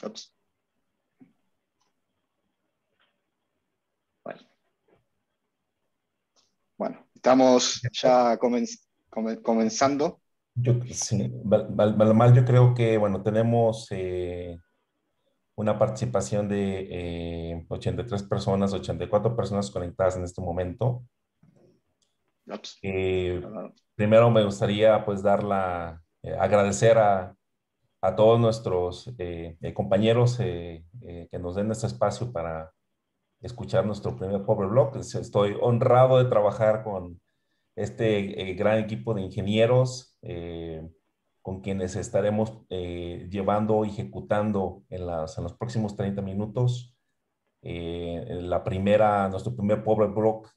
Ups. Vale. Bueno, estamos ya comenzando. Sí, Valdemar, yo creo que, bueno, tenemos una participación de 83 personas, 84 personas conectadas en este momento. Ups. Primero me gustaría, pues, agradecer a todos nuestros compañeros que nos den este espacio para escuchar nuestro primer Power Blog. Estoy honrado de trabajar con este gran equipo de ingenieros con quienes estaremos llevando, ejecutando en los próximos 30 minutos nuestro primer Power Blog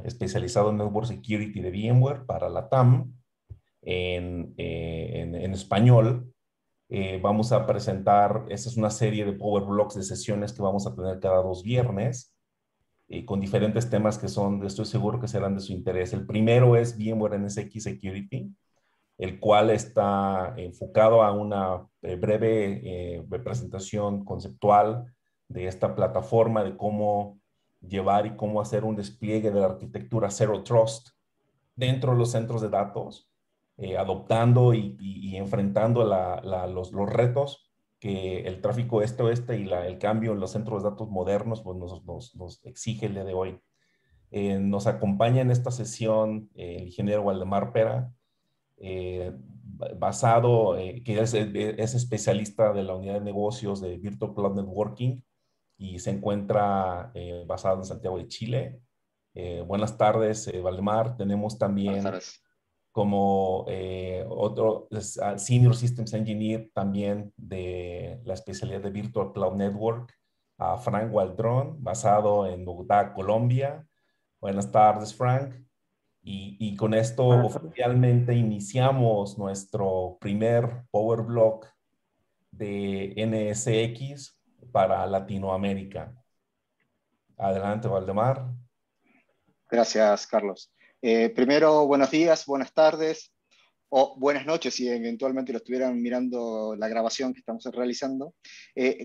especializado en Network Security de VMware para la TAM en español. Vamos a presentar, esta es una serie de Power Blogs de sesiones que vamos a tener cada 2 viernes con diferentes temas estoy seguro que serán de su interés. El primero es VMware NSX Security, el cual está enfocado a una breve presentación conceptual de esta plataforma, de cómo llevar y cómo hacer un despliegue de la arquitectura Zero Trust dentro de los centros de datos, adoptando y enfrentando los retos que el tráfico este-oeste y el cambio en los centros de datos modernos pues nos exige el día de hoy. Nos acompaña en esta sesión el ingeniero Waldemar Pera, que es especialista de la unidad de negocios de Virtual Cloud Networking y se encuentra basado en Santiago de Chile. Buenas tardes, Waldemar. Tenemos también como otro Senior Systems Engineer también de la especialidad de Virtual Cloud Network, a Frank Waldron, basado en Bogotá, Colombia. Buenas tardes, Frank. Y con esto oficialmente iniciamos nuestro primer Power Block de NSX para Latinoamérica. Adelante, Waldemar. Gracias, Carlos. Primero, buenos días, buenas tardes o buenas noches si eventualmente lo estuvieran mirando la grabación que estamos realizando.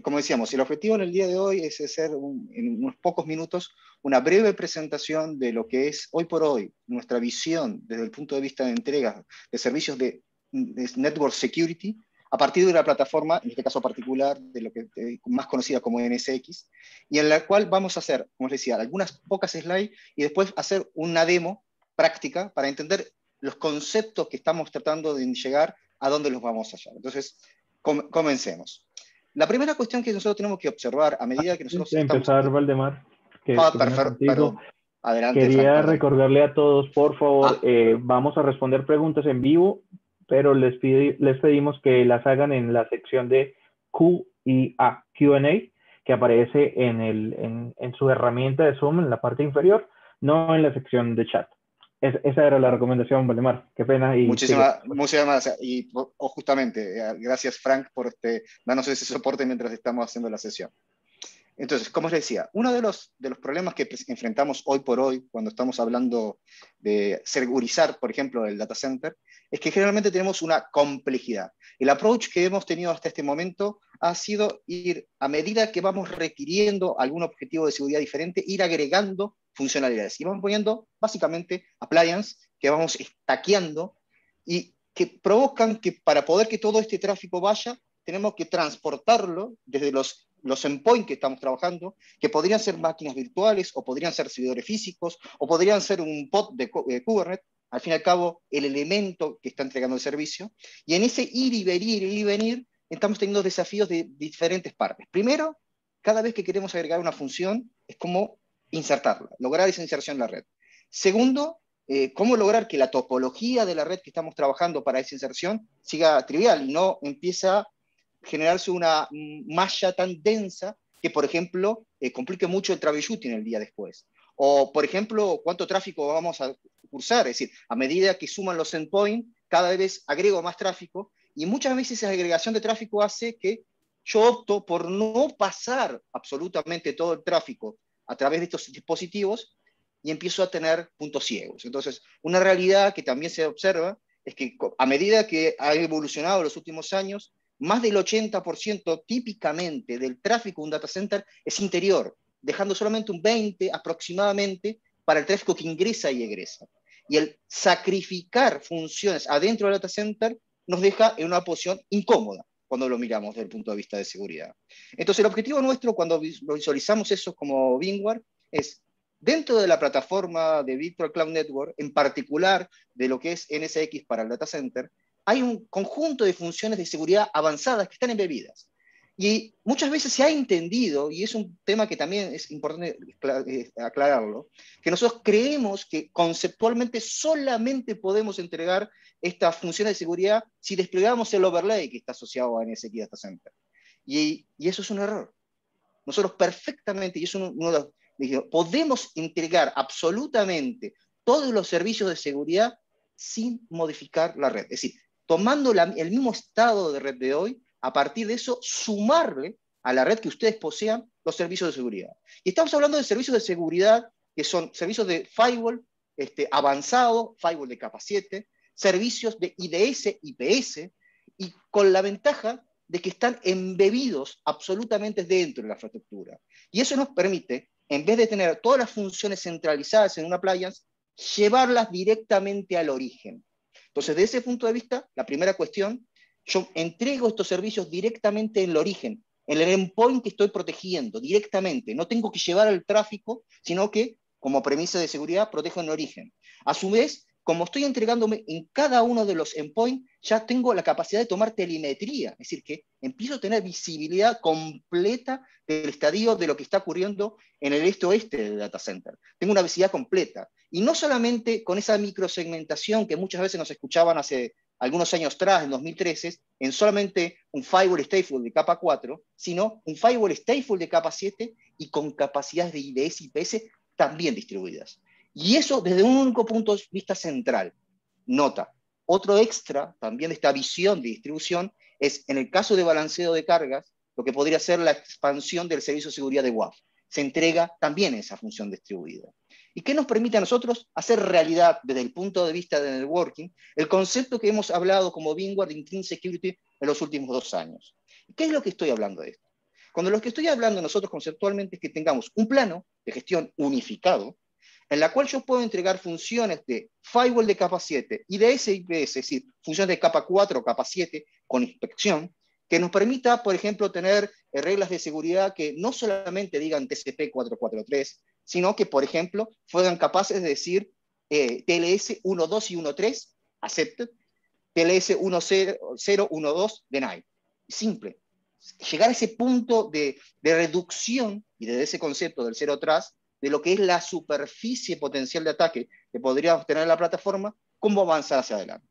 Como decíamos, el objetivo en el día de hoy es hacer en unos pocos minutos una breve presentación de lo que es hoy por hoy nuestra visión desde el punto de vista de entrega de servicios de Network Security a partir de una plataforma, en este caso particular, de lo que más conocida como NSX, y en la cual vamos a hacer, como les decía, algunas pocas slides y después hacer una demo práctica para entender los conceptos que estamos tratando de llegar, a dónde los vamos a hallar. Entonces, comencemos. La primera cuestión que nosotros tenemos que observar a medida que nosotros empezar, Valdemar, pero adelante, quería Frank, recordarle a todos, por favor, vamos a responder preguntas en vivo, pero les pedimos que las hagan en la sección de Q&A, que aparece en su herramienta de Zoom en la parte inferior, no en la sección de chat. Esa era la recomendación, Valdemar. Qué pena. Muchísimas gracias. Y justamente, gracias, Frank, por darnos ese soporte mientras estamos haciendo la sesión. Entonces, como les decía, uno de los problemas que enfrentamos hoy por hoy, cuando estamos hablando de segurizar, por ejemplo, el data center, es que generalmente tenemos una complejidad. El approach que hemos tenido hasta este momento ha sido ir, a medida que vamos requiriendo algún objetivo de seguridad diferente, ir agregando funcionalidades. Y vamos poniendo, básicamente, appliance que vamos stackeando y que provocan que para poder que todo este tráfico vaya, tenemos que transportarlo desde los endpoints que estamos trabajando, que podrían ser máquinas virtuales, o podrían ser servidores físicos, o podrían ser un pod de Kubernetes, al fin y al cabo, el elemento que está entregando el servicio. Y en ese ir y venir, estamos teniendo desafíos de diferentes partes. Primero, cada vez que queremos agregar una función, es como insertarla, lograr esa inserción en la red. Segundo, cómo lograr que la topología de la red que estamos trabajando para esa inserción siga trivial y no empieza a generarse una malla tan densa que, por ejemplo, complique mucho el troubleshooting el día después. O, por ejemplo, cuánto tráfico vamos a cursar. Es decir, a medida que suman los endpoints, cada vez agrego más tráfico y muchas veces esa agregación de tráfico hace que yo opto por no pasar absolutamente todo el tráfico a través de estos dispositivos y empiezo a tener puntos ciegos. Entonces, una realidad que también se observa es que a medida que ha evolucionado en los últimos años, más del 80% típicamente del tráfico de un data center es interior, dejando solamente un 20 aproximadamente para el tráfico que ingresa y egresa. Y el sacrificar funciones adentro del data center nos deja en una posición incómoda cuando lo miramos desde el punto de vista de seguridad. Entonces, el objetivo nuestro cuando visualizamos eso como VMware es, dentro de la plataforma de Virtual Cloud Network, en particular de lo que es NSX para el data center, hay un conjunto de funciones de seguridad avanzadas que están embebidas. Y muchas veces se ha entendido, y es un tema que también es importante aclararlo, que nosotros creemos que conceptualmente solamente podemos entregar estas funciones de seguridad si desplegamos el overlay que está asociado a NSX Data Center. Y eso es un error. Nosotros perfectamente, y es uno de los, podemos entregar absolutamente todos los servicios de seguridad sin modificar la red. Es decir, tomando el mismo estado de red de hoy, a partir de eso, sumarle a la red que ustedes posean los servicios de seguridad. Y estamos hablando de servicios de seguridad que son servicios de firewall avanzado, firewall de capa 7, servicios de IDS, IPS, y con la ventaja de que están embebidos absolutamente dentro de la infraestructura. Y eso nos permite, en vez de tener todas las funciones centralizadas en una appliance, llevarlas directamente al origen. Entonces, desde ese punto de vista, la primera cuestión, yo entrego estos servicios directamente en el origen, en el endpoint que estoy protegiendo, directamente. No tengo que llevar el tráfico, sino que, como premisa de seguridad, protejo en el origen. A su vez, como estoy entregándome en cada uno de los endpoints, ya tengo la capacidad de tomar telemetría, es decir, que empiezo a tener visibilidad completa del estadio de lo que está ocurriendo en el este-oeste del data center. Tengo una visibilidad completa. Y no solamente con esa microsegmentación que muchas veces nos escuchaban hace algunos años atrás, en 2013, en solamente un firewall stateful de capa 4, sino un firewall stateful de capa 7 y con capacidades de IDS y IPS también distribuidas. Y eso desde un único punto de vista central. Nota, otro extra también de esta visión de distribución es, en el caso de balanceo de cargas, lo que podría ser la expansión del servicio de seguridad de WAF. Se entrega también esa función distribuida. ¿Y qué nos permite a nosotros hacer realidad desde el punto de vista de networking el concepto que hemos hablado como VMware de Intrinsic Security en los últimos 2 años? ¿Qué es lo que estoy hablando de esto? Cuando lo que estoy hablando nosotros conceptualmente es que tengamos un plano de gestión unificado en la cual yo puedo entregar funciones de firewall de capa 7 y de SIPS, es decir, funciones de capa 4 o capa 7 con inspección, que nos permita, por ejemplo, tener reglas de seguridad que no solamente digan TCP 443, sino que, por ejemplo, fueran capaces de decir TLS 1.2 y 1.3, accepted, TLS 1.0, 1.2, denied. Simple. Llegar a ese punto de reducción, y desde ese concepto del zero trust, de lo que es la superficie potencial de ataque que podríamos tener en la plataforma, cómo avanzar hacia adelante.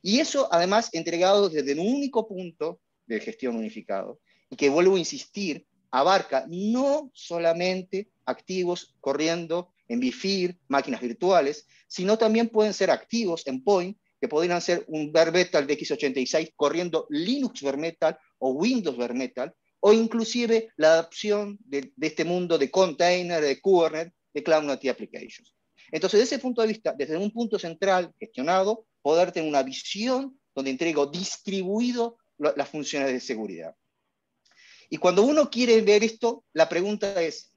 Y eso, además, entregado desde un único punto de gestión unificado, y que, vuelvo a insistir, abarca no solamente activos corriendo en vFIR, máquinas virtuales, sino también pueden ser activos en Point, que podrían ser un bare metal de x86 corriendo Linux bare metal o Windows bare metal, o inclusive la adopción de este mundo de container, de Kubernetes, de Cloud Native Applications. Entonces, desde ese punto de vista, desde un punto central gestionado, poder tener una visión donde entrego distribuido las funciones de seguridad. Y cuando uno quiere ver esto, la pregunta es,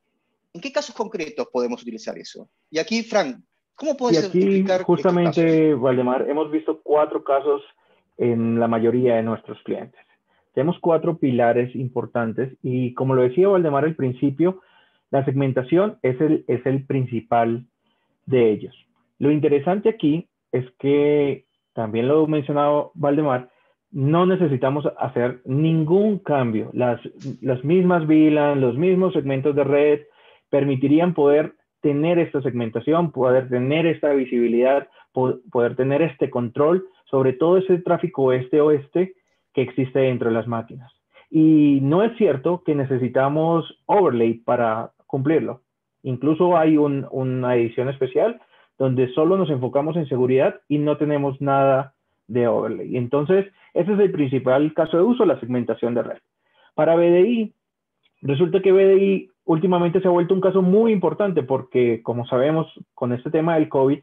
¿en qué casos concretos podemos utilizar eso? Y aquí, Frank, ¿cómo puedes identificar justamente, estos casos? Waldemar, hemos visto 4 casos en la mayoría de nuestros clientes. Tenemos 4 pilares importantes y, como lo decía Waldemar al principio, la segmentación es el principal de ellos. Lo interesante aquí es que, también lo ha mencionado Waldemar, no necesitamos hacer ningún cambio. Las mismas VLAN, los mismos segmentos de red permitirían poder tener esta segmentación, poder tener esta visibilidad, poder tener este control sobre todo ese tráfico oeste-oeste que existe dentro de las máquinas. Y no es cierto que necesitamos overlay para cumplirlo. Incluso hay una edición especial donde solo nos enfocamos en seguridad y no tenemos nada de overlay. Entonces, ese es el principal caso de uso, la segmentación de red. Para BDI, resulta que BDI últimamente se ha vuelto un caso muy importante porque, como sabemos, con este tema del COVID,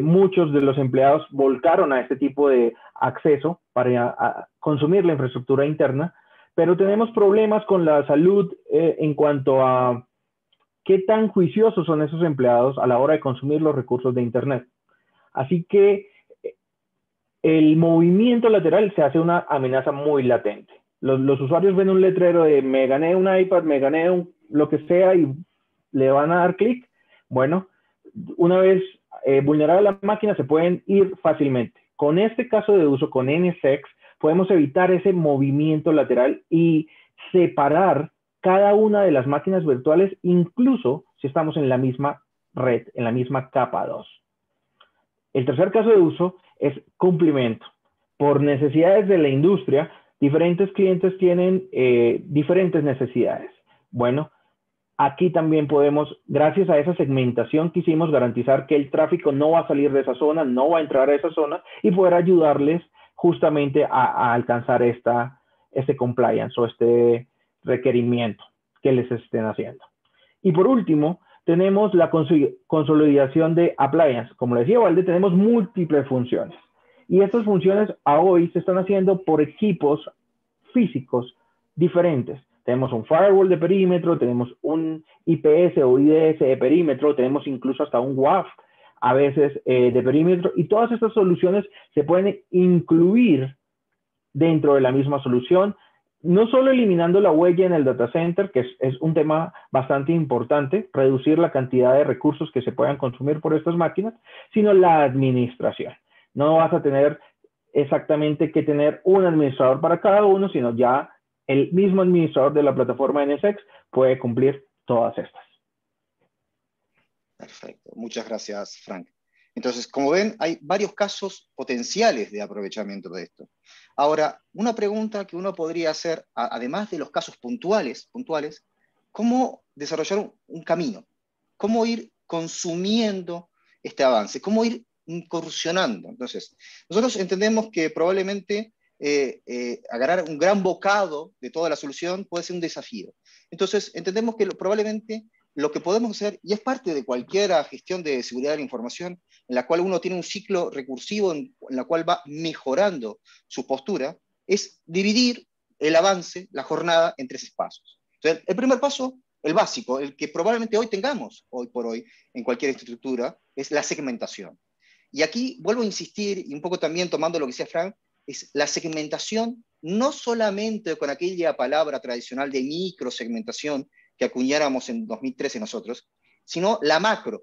Muchos de los empleados volcaron a este tipo de acceso para consumir la infraestructura interna, pero tenemos problemas con la salud en cuanto a qué tan juiciosos son esos empleados a la hora de consumir los recursos de Internet. Así que el movimiento lateral se hace una amenaza muy latente. Los usuarios ven un letrero de me gané un iPad, me gané lo que sea y le van a dar clic. Bueno, una vez vulnerada la máquina se pueden ir fácilmente. Con este caso de uso, con NSX, podemos evitar ese movimiento lateral y separar cada una de las máquinas virtuales, incluso si estamos en la misma red, en la misma capa 2. El tercer caso de uso es cumplimiento. Por necesidades de la industria, diferentes clientes tienen diferentes necesidades. Bueno, aquí también podemos, gracias a esa segmentación que hicimos, garantizar que el tráfico no va a salir de esa zona, no va a entrar a esa zona y poder ayudarles justamente a alcanzar este compliance o este requerimiento que les estén haciendo. Y por último, tenemos la consolidación de appliance. Como le decía Valde, tenemos múltiples funciones. Y estas funciones a hoy se están haciendo por equipos físicos diferentes. Tenemos un firewall de perímetro, tenemos un IPS o IDS de perímetro, tenemos incluso hasta un WAF a veces de perímetro, y todas estas soluciones se pueden incluir dentro de la misma solución, no solo eliminando la huella en el data center, que es un tema bastante importante, reducir la cantidad de recursos que se puedan consumir por estas máquinas, sino la administración. No vas a tener exactamente que tener un administrador para cada uno, sino ya el mismo administrador de la plataforma NSX puede cumplir todas estas. Perfecto, muchas gracias, Frank. Entonces, como ven, hay varios casos potenciales de aprovechamiento de esto. Ahora, una pregunta que uno podría hacer, además de los casos puntuales, ¿cómo desarrollar un camino? ¿Cómo ir consumiendo este avance? ¿Cómo ir incursionando? Entonces, nosotros entendemos que probablemente agarrar un gran bocado de toda la solución puede ser un desafío. Entonces, entendemos que probablemente lo que podemos hacer, y es parte de cualquier gestión de seguridad de la información, en la cual uno tiene un ciclo recursivo en la cual va mejorando su postura, es dividir el avance, la jornada, en 3 pasos. Entonces, el primer paso, el básico, el que probablemente hoy tengamos, hoy por hoy, en cualquier estructura, es la segmentación. Y aquí vuelvo a insistir, y un poco también tomando lo que decía Frank, es la segmentación no solamente con aquella palabra tradicional de microsegmentación que acuñáramos en 2013 nosotros, sino la macro.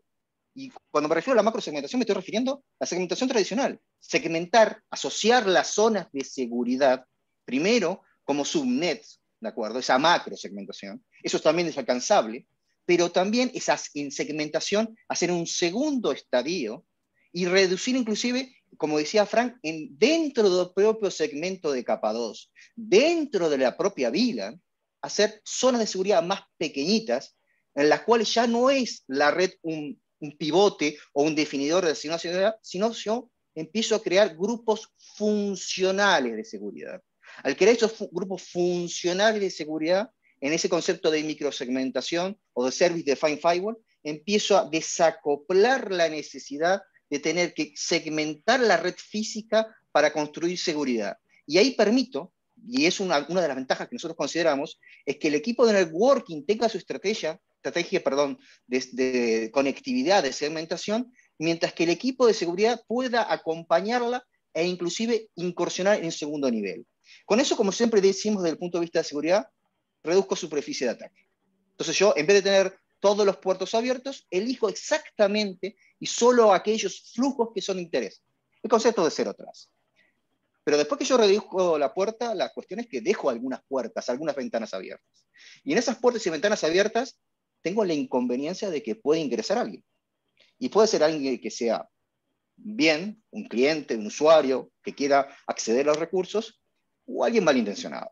Y cuando me refiero a la macrosegmentación me estoy refiriendo a la segmentación tradicional. Segmentar, asociar las zonas de seguridad, primero como subnets, ¿de acuerdo? Esa macrosegmentación. Eso también es alcanzable, pero también en segmentación hacer un segundo estadio y reducir inclusive, como decía Frank, dentro del propio segmento de capa 2, dentro de la propia VLAN, hacer zonas de seguridad más pequeñitas, en las cuales ya no es la red un pivote o un definidor de seguridad, sino yo empiezo a crear grupos funcionales de seguridad. Al crear esos grupos funcionales de seguridad, en ese concepto de microsegmentación o de Service Defined Firewall, empiezo a desacoplar la necesidad de tener que segmentar la red física para construir seguridad. Y ahí permito, y es una de las ventajas que nosotros consideramos, es que el equipo de networking tenga su estrategia de conectividad, de segmentación, mientras que el equipo de seguridad pueda acompañarla e inclusive incursionar en segundo nivel. Con eso, como siempre decimos desde el punto de vista de seguridad, reduzco superficie de ataque. Entonces yo, en vez de tener todos los puertos abiertos, elijo exactamente y solo aquellos flujos que son de interés. El concepto de cero atrás. Pero después que yo reduzco la puerta, la cuestión es que dejo algunas puertas, algunas ventanas abiertas. Y en esas puertas y ventanas abiertas tengo la inconveniencia de que puede ingresar alguien. Y puede ser alguien que sea bien, un cliente, un usuario, que quiera acceder a los recursos, o alguien malintencionado.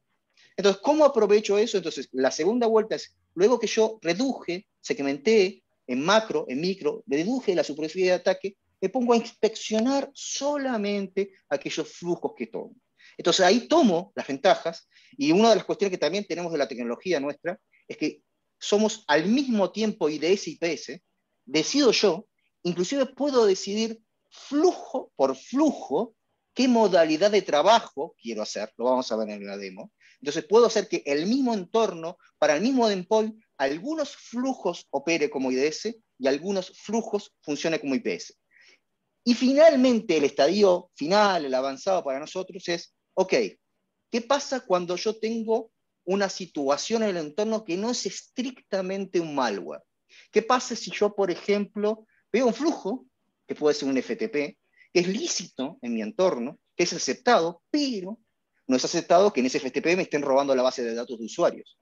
Entonces, ¿cómo aprovecho eso? Entonces, la segunda vuelta es, luego que yo reduje, segmenté en macro, en micro, reduje la superficie de ataque, me pongo a inspeccionar solamente aquellos flujos que tomo. Entonces, ahí tomo las ventajas, y una de las cuestiones que también tenemos de la tecnología nuestra es que somos al mismo tiempo IDS y IPS, decido yo inclusive puedo decidir flujo por flujo qué modalidad de trabajo quiero hacer, lo vamos a ver en la demo. Entonces puedo hacer que el mismo entorno, para el mismo endpoint, algunos flujos opere como IDS y algunos flujos funcione como IPS. Y finalmente el estadio final, el avanzado para nosotros es, ok, ¿qué pasa cuando yo tengo una situación en el entorno que no es estrictamente un malware? ¿Qué pasa si yo, por ejemplo, veo un flujo, que puede ser un FTP, que es lícito en mi entorno, que es aceptado, pero no es aceptado que en ese FTP me estén robando la base de datos de usuarios,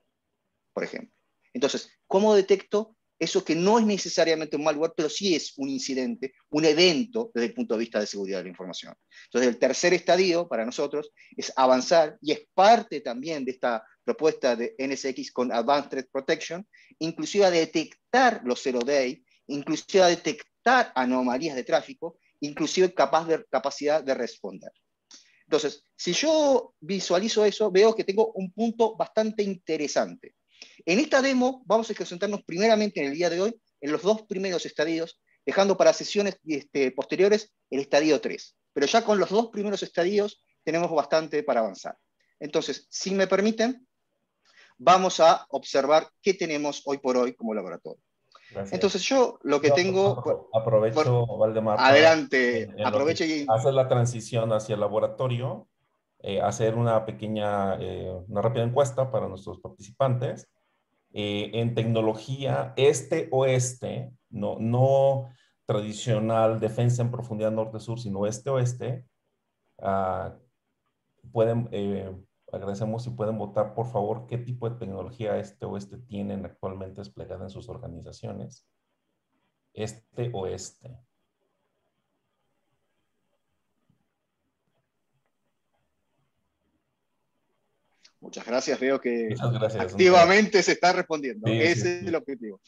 por ejemplo? Entonces, ¿cómo detecto eso que no es necesariamente un malware, pero sí es un incidente, un evento desde el punto de vista de seguridad de la información? Entonces, el tercer estadio para nosotros es avanzar, y es parte también de esta propuesta de NSX con Advanced Threat Protection, inclusive a detectar los zero day, inclusive a detectar anomalías de tráfico, inclusive capacidad de responder. Entonces, si yo visualizo eso, veo que tengo un punto bastante interesante. En esta demo vamos a concentrarnos primeramente en el día de hoy en los dos primeros estadios, dejando para sesiones posteriores el estadio 3. Pero ya con los dos primeros estadios tenemos bastante para avanzar. Entonces, si me permiten, vamos a observar qué tenemos hoy por hoy como laboratorio. Gracias. Entonces yo lo que tengo... Aprovecho, Valdemar, adelante, aproveche y hacer la transición hacia el laboratorio, hacer una pequeña, una rápida encuesta para nuestros participantes. En tecnología este-oeste, no tradicional defensa en profundidad norte-sur, sino este-oeste, pueden, agradecemos si pueden votar, por favor, qué tipo de tecnología este-oeste tienen actualmente desplegada en sus organizaciones. Este-oeste. Muchas gracias, veo que gracias, activamente se está respondiendo. Sí, Ese es el objetivo.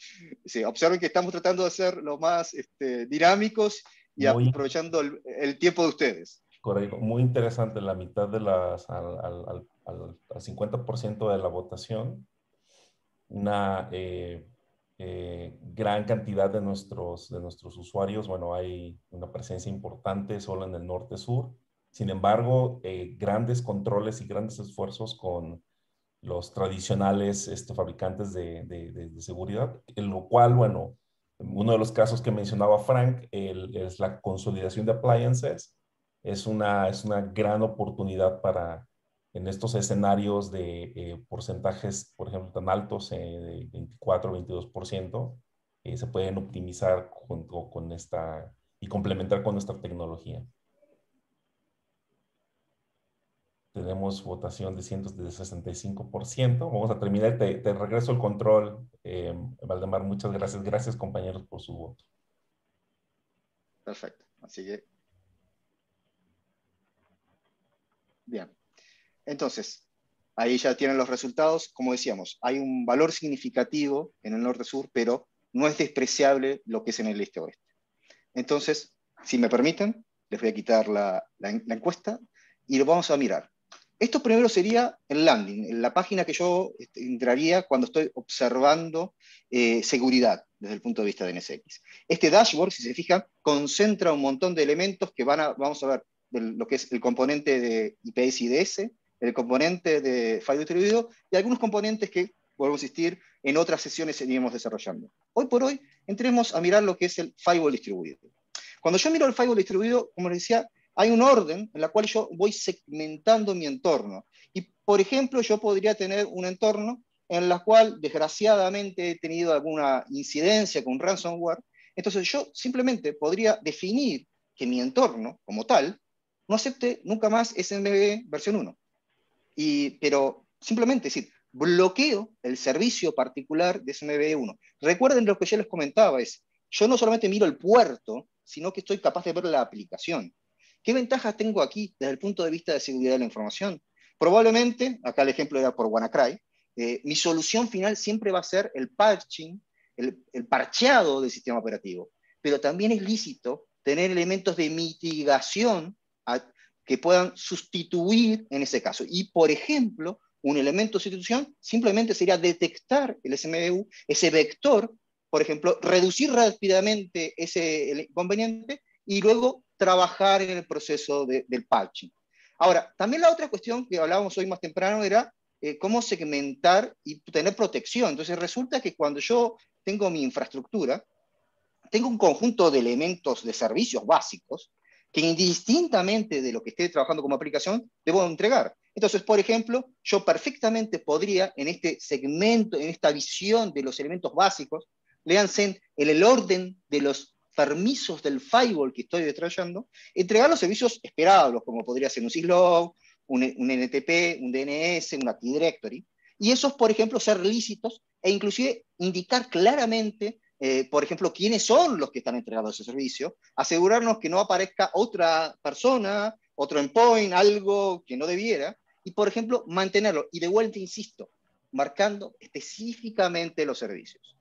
Sí, observen que estamos tratando de ser lo más dinámicos y aprovechando el tiempo de ustedes. Correcto, muy interesante, la mitad de al 50% de la votación, una gran cantidad de nuestros usuarios, bueno, hay una presencia importante solo en el norte-sur, sin embargo, grandes controles y grandes esfuerzos con los tradicionales fabricantes de seguridad, en lo cual, bueno, uno de los casos que mencionaba Frank es la consolidación de appliances. Es una gran oportunidad para, en estos escenarios de porcentajes, por ejemplo, tan altos, de 24, 22%, se pueden optimizar con esta y complementar con esta tecnología. Tenemos votación de 65%. Vamos a terminar. Te regreso el control, Valdemar. Muchas gracias. Gracias, compañeros, por su voto. Perfecto. Así que... Bien. Entonces, ahí ya tienen los resultados. Como decíamos, hay un valor significativo en el norte-sur, pero no es despreciable lo que es en el este-oeste. Entonces, si me permiten, les voy a quitar la encuesta y lo vamos a mirar. Esto primero sería el landing, la página que yo entraría cuando estoy observando seguridad desde el punto de vista de NSX. Este dashboard, si se fijan, concentra un montón de elementos que vamos a ver lo que es el componente de IPS-IDS, el componente de firewall distribuido y algunos componentes que, vuelvo a insistir, en otras sesiones seguiremos desarrollando. Hoy por hoy, entremos a mirar lo que es el firewall distribuido. Cuando yo miro el firewall distribuido, como les decía, hay un orden en la cual yo voy segmentando mi entorno. Y, por ejemplo, yo podría tener un entorno en la cual, desgraciadamente, he tenido alguna incidencia con ransomware. Entonces, yo simplemente podría definir que mi entorno, como tal, no acepte nunca más SMB versión 1. Pero simplemente, es decir, bloqueo el servicio particular de SMB1. Recuerden lo que yo les comentaba, yo no solamente miro el puerto, sino que estoy capaz de ver la aplicación. ¿Qué ventajas tengo aquí desde el punto de vista de seguridad de la información? Probablemente, acá el ejemplo era por WannaCry, mi solución final siempre va a ser el patching, el parcheado del sistema operativo. Pero también es lícito tener elementos de mitigación que puedan sustituir en ese caso. Y, por ejemplo, un elemento de sustitución simplemente sería detectar el SMBU, ese vector por ejemplo, reducir rápidamente ese inconveniente y luego trabajar en el proceso del patching. Ahora, también la otra cuestión que hablábamos hoy más temprano era cómo segmentar y tener protección. Entonces resulta que cuando yo tengo mi infraestructura, tengo un conjunto de elementos de servicios básicos que indistintamente de lo que esté trabajando como aplicación, debo entregar. Entonces, por ejemplo, yo perfectamente podría, en este segmento, en esta visión de los elementos básicos, léanse el orden de los permisos del firewall que estoy desarrollando, entregar los servicios esperados, como podría ser un syslog, un NTP, un DNS, un Active Directory, y esos, por ejemplo, ser lícitos e inclusive indicar claramente por ejemplo, quiénes son los que están entregando ese servicio, asegurarnos que no aparezca otra persona, otro endpoint, algo que no debiera, y por ejemplo, mantenerlo. Y de vuelta, insisto, marcando específicamente los servicios.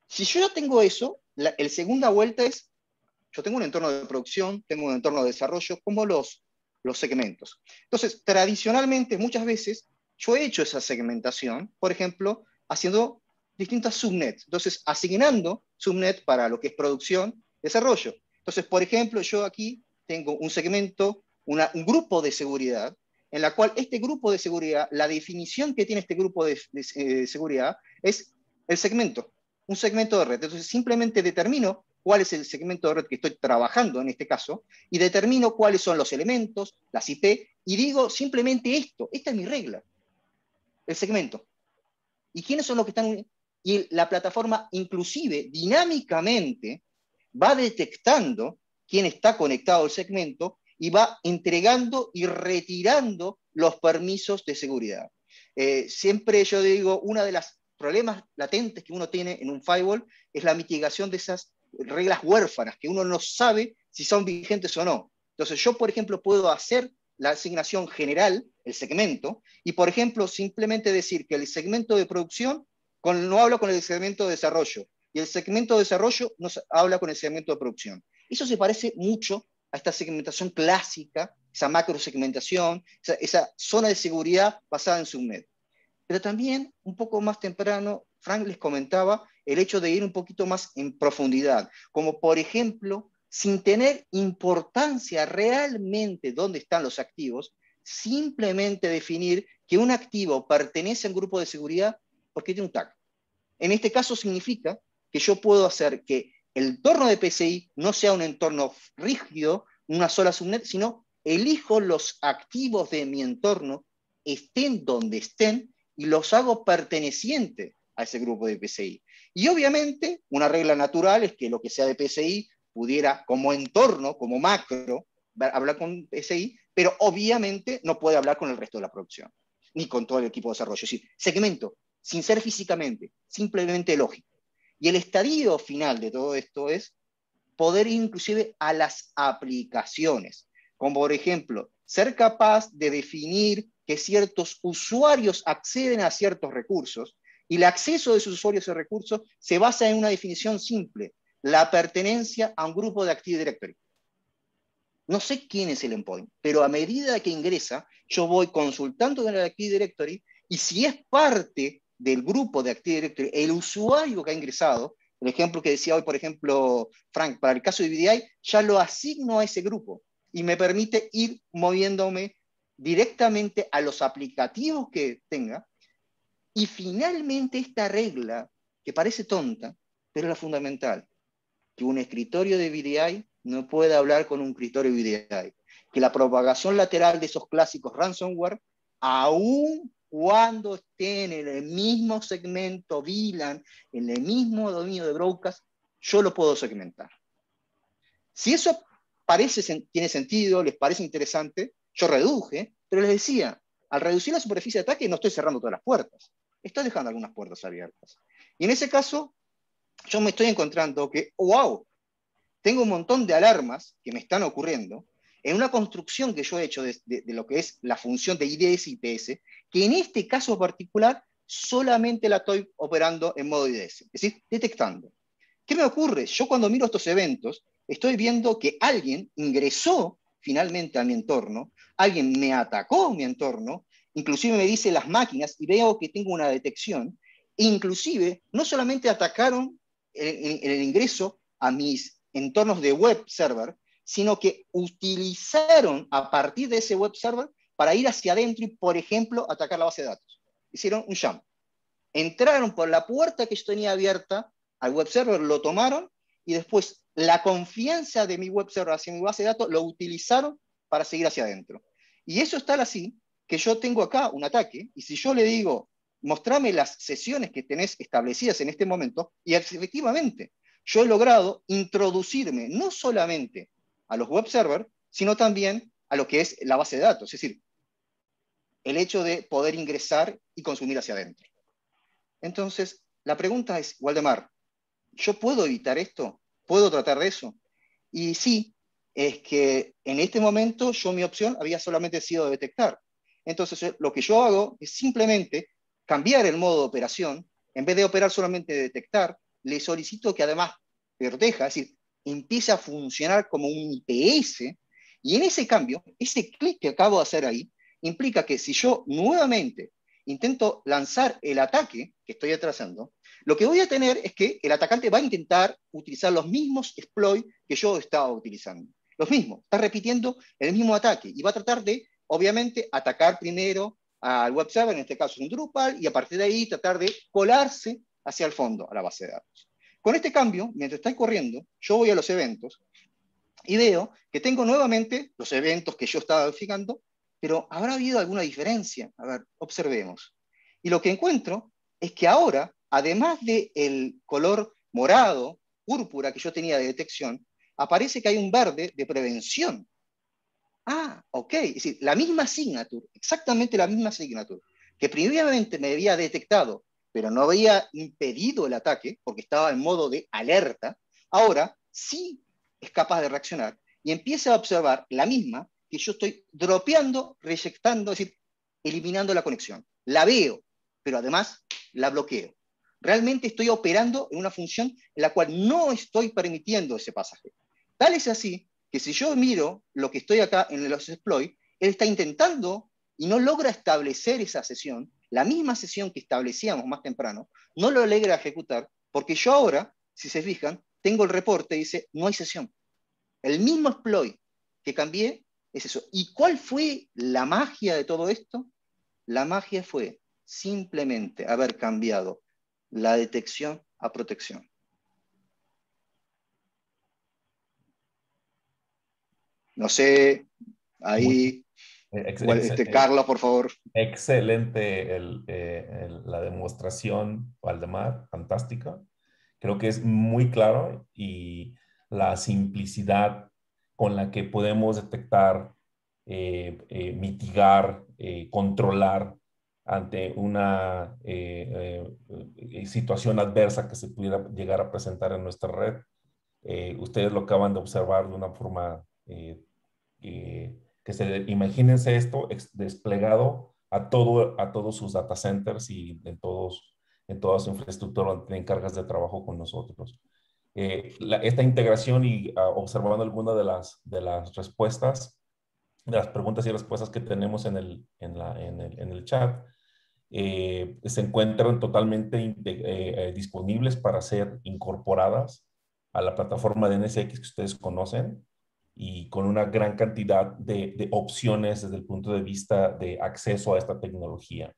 Si yo ya tengo eso, la segunda vuelta es, yo tengo un entorno de producción, tengo un entorno de desarrollo, como los segmentos. Entonces, tradicionalmente, muchas veces, yo he hecho esa segmentación, por ejemplo, haciendo distintas subnets. Entonces, asignando subnet para lo que es producción, desarrollo. Entonces, por ejemplo, yo aquí tengo un segmento, un grupo de seguridad, en la cual este grupo de seguridad, la definición que tiene este grupo de seguridad es el segmento, un segmento de red. Entonces, simplemente determino cuál es el segmento de red que estoy trabajando en este caso, y determino cuáles son los elementos, las IP, y digo simplemente esto, esta es mi regla, el segmento. ¿Y quiénes son los que están? Y la plataforma inclusive dinámicamente va detectando quién está conectado al segmento y va entregando y retirando los permisos de seguridad. Siempre yo digo, uno de los problemas latentes que uno tiene en un firewall es la mitigación de esas reglas huérfanas, que uno no sabe si son vigentes o no. Entonces yo, por ejemplo, puedo hacer la asignación general, el segmento, y por ejemplo, simplemente decir que el segmento de producción no habla con el segmento de desarrollo, y el segmento de desarrollo no habla con el segmento de producción. Eso se parece mucho a esta segmentación clásica, esa macro segmentación, esa zona de seguridad basada en subnet. Pero también, un poco más temprano, Frank les comentaba el hecho de ir un poquito más en profundidad, como por ejemplo, sin tener importancia realmente dónde están los activos, simplemente definir que un activo pertenece a un grupo de seguridad porque tiene un tag. En este caso significa que yo puedo hacer que el entorno de PCI no sea un entorno rígido, una sola subnet, sino elijo los activos de mi entorno, estén donde estén, y los hago pertenecientes a ese grupo de PCI. Y obviamente, una regla natural es que lo que sea de PCI pudiera, como entorno, como macro, hablar con PCI, pero obviamente no puede hablar con el resto de la producción, ni con todo el equipo de desarrollo. Es decir, segmento, sin ser físicamente, simplemente lógico. Y el estadio final de todo esto es poder ir inclusive a las aplicaciones, como por ejemplo, ser capaz de definir que ciertos usuarios acceden a ciertos recursos, y el acceso de esos usuarios a esos recursos se basa en una definición simple, la pertenencia a un grupo de Active Directory. No sé quién es el endpoint, pero a medida que ingresa, yo voy consultando en el Active Directory, y si es parte del grupo de Active Directory, el usuario que ha ingresado, el ejemplo que decía hoy, por ejemplo, Frank, para el caso de VDI, ya lo asigno a ese grupo y me permite ir moviéndome directamente a los aplicativos que tenga. Y finalmente esta regla, que parece tonta, pero es la fundamental, que un escritorio de VDI no puede hablar con un escritorio VDI, que la propagación lateral de esos clásicos ransomware, aun cuando estén en el mismo segmento VLAN, en el mismo dominio de broadcast, yo lo puedo segmentar. Si eso tiene sentido, les parece interesante, yo reduje, pero les decía, al reducir la superficie de ataque no estoy cerrando todas las puertas, estoy dejando algunas puertas abiertas. Y en ese caso, yo me estoy encontrando que, wow, tengo un montón de alarmas que me están ocurriendo en una construcción que yo he hecho de lo que es la función de IDS y IPS, que en este caso particular solamente la estoy operando en modo IDS, es decir, detectando. ¿Qué me ocurre? Yo cuando miro estos eventos, estoy viendo que alguien ingresó finalmente a mi entorno, alguien me atacó mi entorno, inclusive me dice las máquinas y veo que tengo una detección, inclusive no solamente atacaron en el ingreso a mis entornos de web server, sino que utilizaron a partir de ese web server para ir hacia adentro y, por ejemplo, atacar la base de datos. Hicieron un jump. Entraron por la puerta que yo tenía abierta al web server, lo tomaron y después la confianza de mi web server hacia mi base de datos lo utilizaron para seguir hacia adentro. Y eso es tal así que yo tengo acá un ataque y si yo le digo, mostrame las sesiones que tenés establecidas en este momento, y efectivamente yo he logrado introducirme no solamente a los web servers, sino también a lo que es la base de datos, es decir, el hecho de poder ingresar y consumir hacia adentro. Entonces, la pregunta es, Waldemar, ¿yo puedo evitar esto? ¿Puedo tratar de eso? Y sí, es que en este momento mi opción había solamente sido detectar. Entonces, lo que yo hago es simplemente cambiar el modo de operación. En vez de operar solamente de detectar, le solicito que además proteja, es decir, empiece a funcionar como un IPS. Y en ese cambio, ese clic que acabo de hacer ahí, implica que si yo nuevamente intento lanzar el ataque que estoy atrasando, lo que voy a tener es que el atacante va a intentar utilizar los mismos exploits que yo estaba utilizando. Los mismos, está repitiendo el mismo ataque y va a tratar de, obviamente, atacar primero al web server, en este caso es un Drupal, y a partir de ahí tratar de colarse hacia el fondo, a la base de datos. Con este cambio, mientras está corriendo, yo voy a los eventos y veo que tengo nuevamente los eventos que yo estaba verificando, pero ¿habrá habido alguna diferencia? A ver, observemos. Y lo que encuentro es que ahora, además del color morado, púrpura que yo tenía de detección, aparece que hay un verde de prevención. Ah, ok. Es decir, la misma signature, exactamente la misma signature, que previamente me había detectado, pero no había impedido el ataque, porque estaba en modo de alerta, ahora sí es capaz de reaccionar y empieza a observar la misma que yo estoy dropeando, reyectando, es decir, eliminando la conexión. La veo, pero además la bloqueo. Realmente estoy operando en una función en la cual no estoy permitiendo ese pasaje. Tal es así que si yo miro lo que estoy acá en los exploits, él está intentando y no logra establecer esa sesión, la misma sesión que establecíamos más temprano, no lo logra ejecutar, porque yo ahora, si se fijan, tengo el reporte y dice, no hay sesión. El mismo exploit que cambié es eso. ¿Y cuál fue la magia de todo esto? La magia fue simplemente haber cambiado la detección a protección. No sé, Muy, ahí, ex- ex- Carlos, por favor. excelente la demostración, Valdemar, fantástica. Creo que es muy claro y la simplicidad con la que podemos detectar, mitigar, controlar ante una situación adversa que se pudiera llegar a presentar en nuestra red. Ustedes lo acaban de observar de una forma que imagínense esto desplegado a todos sus data centers y en toda su infraestructura donde tienen cargas de trabajo con nosotros. Esta integración y observando algunas de las respuestas, de las preguntas y respuestas que tenemos en el chat, se encuentran totalmente disponibles para ser incorporadas a la plataforma de NSX que ustedes conocen y con una gran cantidad de opciones desde el punto de vista de acceso a esta tecnología.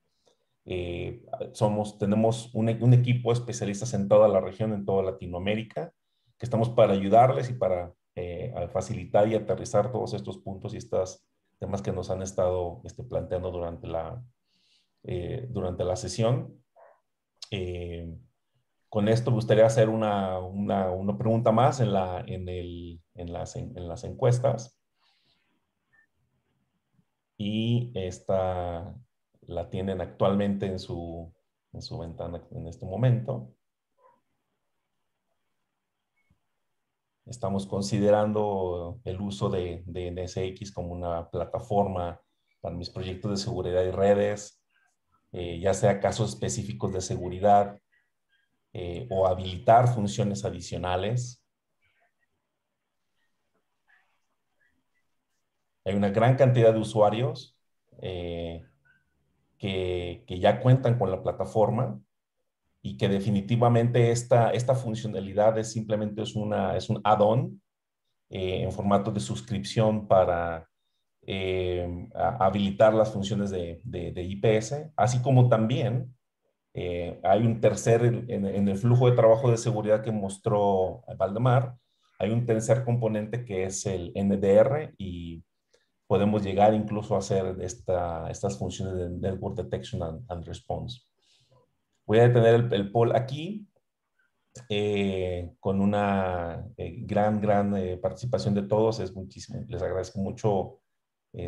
Tenemos un equipo de especialistas en toda la región, en toda Latinoamérica, que estamos para ayudarles y para facilitar y aterrizar todos estos puntos y estos temas que nos han estado planteando durante la sesión. Con esto me gustaría hacer una pregunta más en las encuestas. Y esta la tienen actualmente en su ventana en este momento. Estamos considerando el uso de NSX como una plataforma para mis proyectos de seguridad y redes, ya sea casos específicos de seguridad o habilitar funciones adicionales. Hay una gran cantidad de usuarios que ya cuentan con la plataforma y que definitivamente esta funcionalidad es un add-on en formato de suscripción para habilitar las funciones de IPS, así como también hay un tercer, en el flujo de trabajo de seguridad que mostró Valdemar, hay un tercer componente que es el NDR y podemos llegar incluso a hacer estas funciones de Network Detection and Response. Voy a detener el poll aquí con una gran participación de todos. Es muchísimo. Les agradezco mucho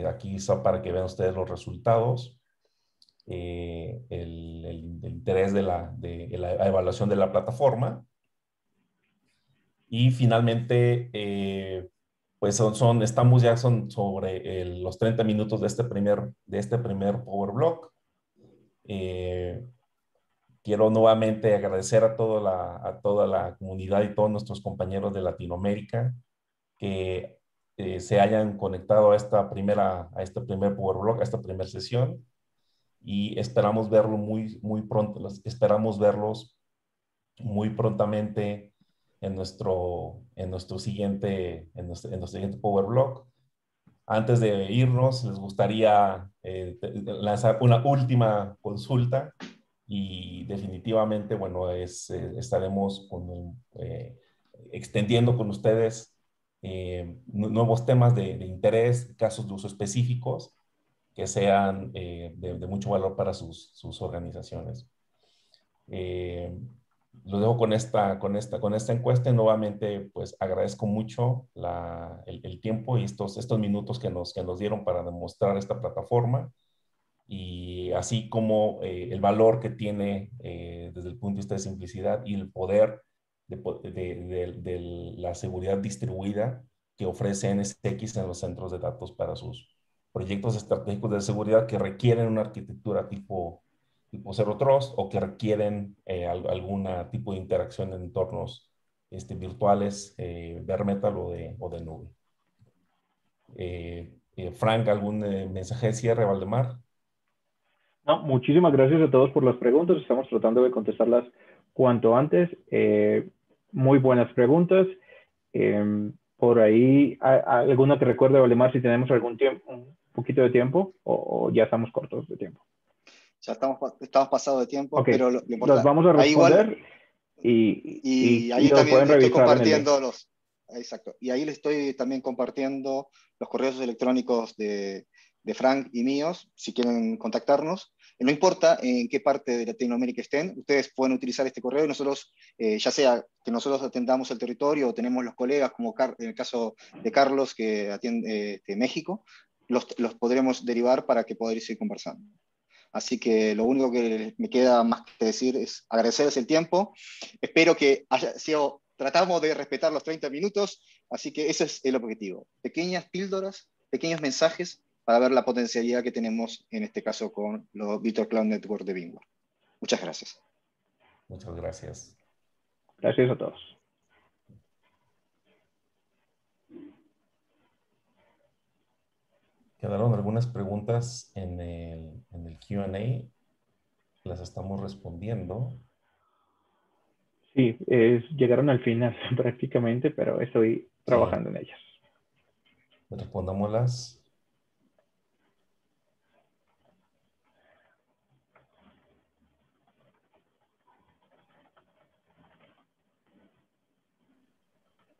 aquí para que vean ustedes los resultados. El interés de la evaluación de la plataforma. Y finalmente, pues estamos ya sobre los 30 minutos de este primer Power Block. Quiero nuevamente agradecer a toda la comunidad y todos nuestros compañeros de Latinoamérica que se hayan conectado a este primer Power Block, a esta primera sesión. Y esperamos verlo muy pronto. Esperamos verlos muy prontamente en nuestro siguiente Power Block. Antes de irnos, les gustaría lanzar una última consulta y definitivamente, bueno, estaremos extendiendo con ustedes nuevos temas de interés, casos de uso específicos que sean de mucho valor para sus organizaciones. Lo dejo con esta encuesta y nuevamente pues agradezco mucho el tiempo y estos minutos que nos dieron para demostrar esta plataforma y así como el valor que tiene desde el punto de vista de simplicidad y el poder de la seguridad distribuida que ofrece NSX en los centros de datos para sus proyectos estratégicos de seguridad que requieren una arquitectura tipo Zero Trust o que requieren algún tipo de interacción en entornos virtuales, bare metal o de nube. Frank, ¿algún mensaje de cierre, Valdemar? No, muchísimas gracias a todos por las preguntas. Estamos tratando de contestarlas cuanto antes. Muy buenas preguntas. Por ahí, ¿alguna que recuerde, Valdemar, si tenemos algún tiempo, un poquito de tiempo o ya estamos cortos de tiempo? Ya estamos pasados de tiempo, Okay. pero lo Los importante. vamos a responder y ahí lo también pueden les estoy revisar compartiendo exacto. Y ahí les estoy también compartiendo los correos electrónicos de Frank y míos, si quieren contactarnos. No importa en qué parte de Latinoamérica estén, ustedes pueden utilizar este correo y nosotros, ya sea que nosotros atendamos el territorio o tenemos los colegas, como en el caso de Carlos, que atiende México, los podremos derivar para que podáis ir conversando. Así que lo único que me queda más que decir es agradecerles el tiempo. Espero que tratamos de respetar los 30 minutos, así que ese es el objetivo. Pequeñas píldoras, pequeños mensajes para ver la potencialidad que tenemos en este caso con los Virtual Cloud Network de VMware. Muchas gracias. Muchas gracias. Gracias a todos. Quedaron algunas preguntas en el Q&A. Las estamos respondiendo. Sí, llegaron al final prácticamente, pero estoy trabajando en ellas. Respondámoslas.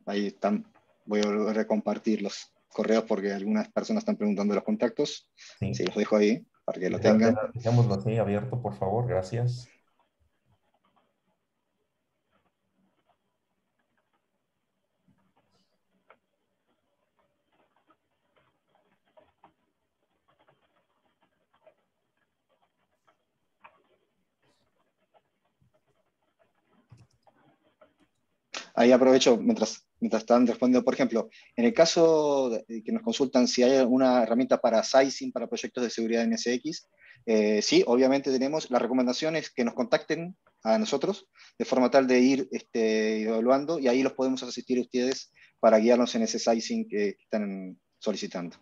Ahí están. Voy a volver a compartir los correos porque algunas personas están preguntando los contactos. Sí, los dejo ahí para que lo tengan. Dejémoslo así abierto, por favor. Gracias. Ahí aprovecho mientras están respondiendo, por ejemplo, en el caso de que nos consultan si hay alguna herramienta para sizing, para proyectos de seguridad en NSX, sí, obviamente tenemos. La recomendación es que nos contacten a nosotros de forma tal de ir evaluando y ahí los podemos asistir a ustedes para guiarnos en ese sizing que están solicitando.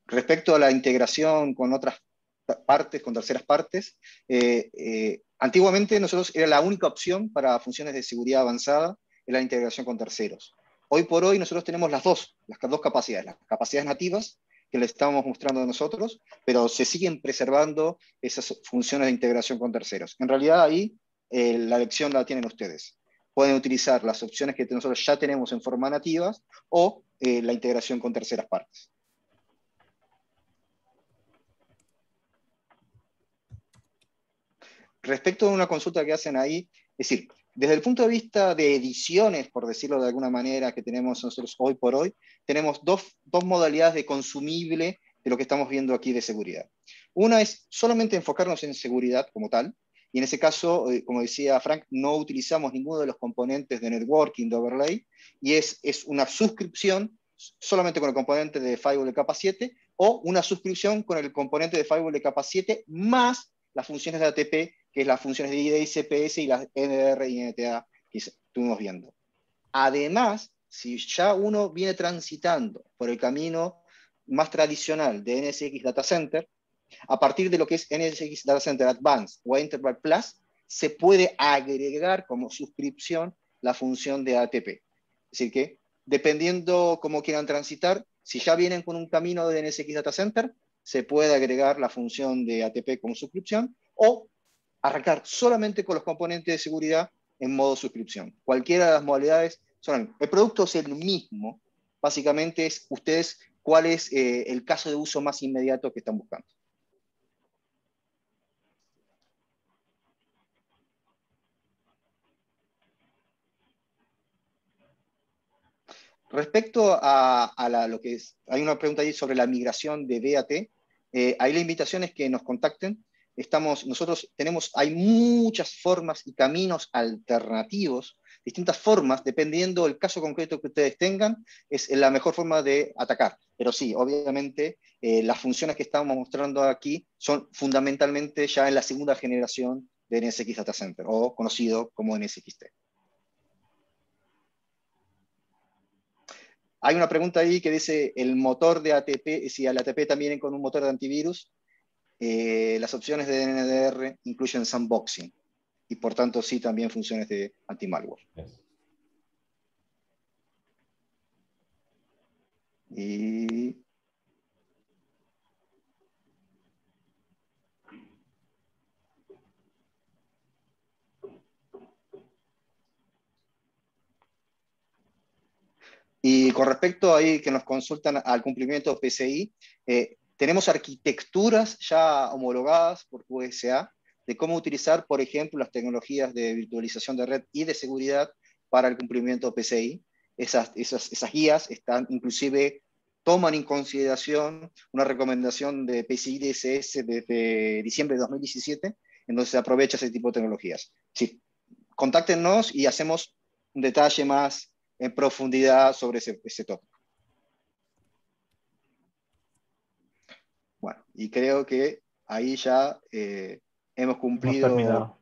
Respecto a la integración con otras partes, con terceras partes, antiguamente nosotros era la única opción para funciones de seguridad avanzada, era la integración con terceros. Hoy por hoy nosotros tenemos las dos capacidades, las capacidades nativas, que les estamos mostrando nosotros, pero se siguen preservando esas funciones de integración con terceros. En realidad ahí la elección la tienen ustedes. Pueden utilizar las opciones que nosotros ya tenemos en forma nativas o la integración con terceras partes. Respecto a una consulta que hacen ahí, es decir, desde el punto de vista de ediciones, por decirlo de alguna manera, que tenemos nosotros hoy por hoy, tenemos dos modalidades de consumible de lo que estamos viendo aquí de seguridad. Una es solamente enfocarnos en seguridad como tal, y en ese caso, como decía Frank, no utilizamos ninguno de los componentes de networking, de overlay, y es una suscripción solamente con el componente de firewall de capa 7, o una suscripción con el componente de firewall de capa 7 más las funciones de ATP, que es las funciones de IDI, CPS y las NDR y NTA que estuvimos viendo. Además, si ya uno viene transitando por el camino más tradicional de NSX Data Center, a partir de lo que es NSX Data Center Advanced o Enterprise Plus, se puede agregar como suscripción la función de ATP. Es decir que, dependiendo cómo quieran transitar, si ya vienen con un camino de NSX Data Center, se puede agregar la función de ATP como suscripción o arrancar solamente con los componentes de seguridad en modo suscripción. Cualquiera de las modalidades son el producto es el mismo, básicamente es ustedes cuál es el caso de uso más inmediato que están buscando. Respecto a lo que es, hay una pregunta ahí sobre la migración de BAT. Ahí la invitación es que nos contacten. Nosotros hay muchas formas y caminos alternativos, distintas formas, dependiendo del caso concreto que ustedes tengan, es la mejor forma de atacar. Pero sí, obviamente, las funciones que estamos mostrando aquí son fundamentalmente ya en la segunda generación de NSX Data Center, o conocido como NSXT. Hay una pregunta ahí que dice, ¿el motor de ATP, si al ATP también viene con un motor de antivirus? Las opciones de NDR incluyen sandboxing y por tanto sí también funciones de anti-malware. Yes. Y con respecto ahí que nos consultan al cumplimiento PCI, tenemos arquitecturas ya homologadas por QSA de cómo utilizar, por ejemplo, las tecnologías de virtualización de red y de seguridad para el cumplimiento PCI. Esas guías están, inclusive, toman en consideración una recomendación de PCI DSS desde diciembre de 2017, entonces se aprovecha ese tipo de tecnologías. Sí, contáctenos y hacemos un detalle más en profundidad sobre ese tópico. Bueno, y creo que ahí ya hemos cumplido,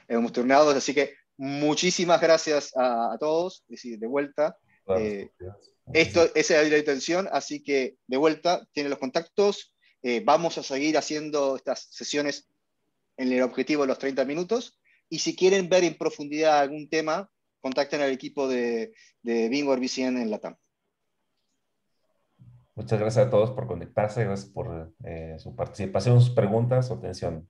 hemos terminado, así que muchísimas gracias a todos, es decir, de vuelta. Esa es la intención, así que de vuelta, tienen los contactos, vamos a seguir haciendo estas sesiones en el objetivo de los 30 minutos, y si quieren ver en profundidad algún tema, contacten al equipo de Bingo VCN en LATAM. Muchas gracias a todos por conectarse, gracias por su participación, sus preguntas, su atención.